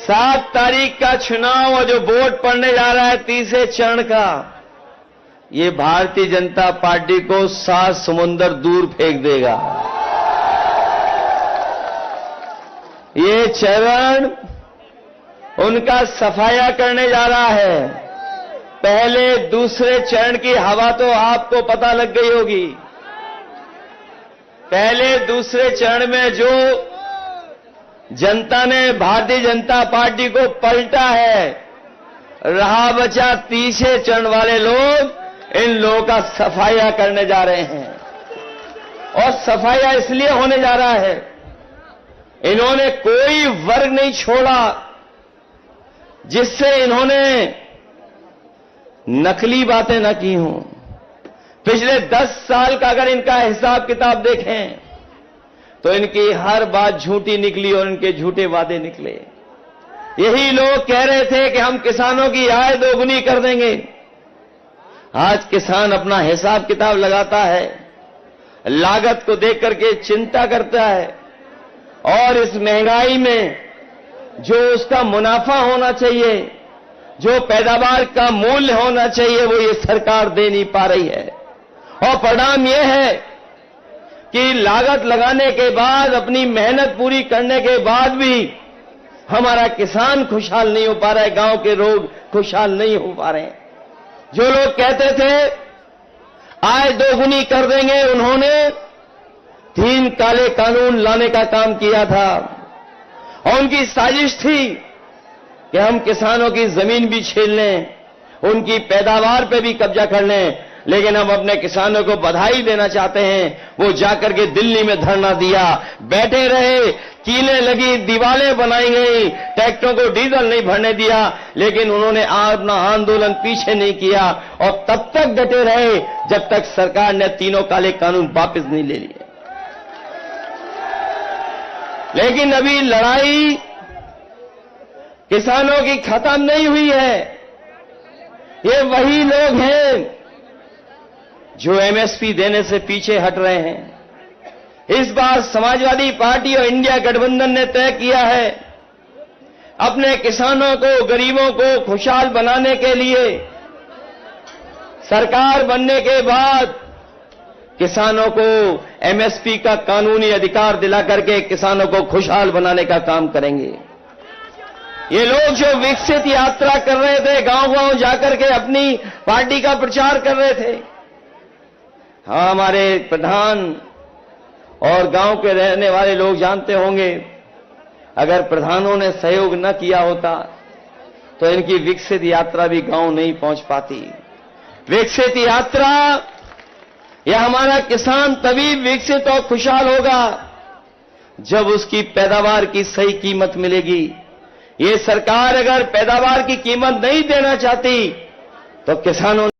7 तारीख का चुनाव और जो वोट पड़ने जा रहा है तीसरे चरण का, ये भारतीय जनता पार्टी को 7 समुंदर दूर फेंक देगा। ये चरण उनका सफाया करने जा रहा है। पहले दूसरे चरण की हवा तो आपको पता लग गई होगी। पहले दूसरे चरण में जो जनता ने भारतीय जनता पार्टी को पलटा है, रहा बचा तीसरे चरण वाले लोग, इन लोगों का सफाया करने जा रहे हैं। और सफाया इसलिए होने जा रहा है, इन्होंने कोई वर्ग नहीं छोड़ा जिससे इन्होंने नकली बातें न की हों। पिछले 10 साल का अगर इनका हिसाब किताब देखें तो इनकी हर बात झूठी निकली और इनके झूठे वादे निकले। यही लोग कह रहे थे कि हम किसानों की आय दोगुनी कर देंगे। आज किसान अपना हिसाब किताब लगाता है, लागत को देख करके चिंता करता है, और इस महंगाई में जो उसका मुनाफा होना चाहिए, जो पैदावार का मूल्य होना चाहिए, वो ये सरकार दे नहीं पा रही है। और परिणाम ये है कि लागत लगाने के बाद, अपनी मेहनत पूरी करने के बाद भी हमारा किसान खुशहाल नहीं हो पा रहा है, गांव के लोग खुशहाल नहीं हो पा रहे हैं। जो लोग कहते थे आय दोगुनी कर देंगे, उन्होंने 3 काले कानून लाने का काम किया था और उनकी साजिश थी कि हम किसानों की जमीन भी छीन लें, उनकी पैदावार पे भी कब्जा कर लें। लेकिन हम अपने किसानों को बधाई देना चाहते हैं, वो जाकर के दिल्ली में धरना दिया, बैठे रहे, कीलें लगी, दीवारें बनाई गई, ट्रैक्टरों को डीजल नहीं भरने दिया, लेकिन उन्होंने अपना आंदोलन पीछे नहीं किया और तब तक डटे रहे जब तक सरकार ने 3 काले कानून वापस नहीं ले लिए। लेकिन अभी लड़ाई किसानों की खत्म नहीं हुई है। ये वही लोग हैं जो एमएसपी देने से पीछे हट रहे हैं। इस बार समाजवादी पार्टी और इंडिया गठबंधन ने तय किया है, अपने किसानों को, गरीबों को खुशहाल बनाने के लिए सरकार बनने के बाद किसानों को एमएसपी का कानूनी अधिकार दिला करके किसानों को खुशहाल बनाने का काम करेंगे। ये लोग जो विकसित यात्रा कर रहे थे, गांव-गांव जाकर के अपनी पार्टी का प्रचार कर रहे थे, हाँ, हमारे प्रधान और गांव के रहने वाले लोग जानते होंगे, अगर प्रधानों ने सहयोग न किया होता तो इनकी विकसित यात्रा भी गांव नहीं पहुंच पाती। विकसित यात्रा, यह हमारा किसान तभी विकसित और खुशहाल होगा जब उसकी पैदावार की सही कीमत मिलेगी। ये सरकार अगर पैदावार की कीमत नहीं देना चाहती तो किसानों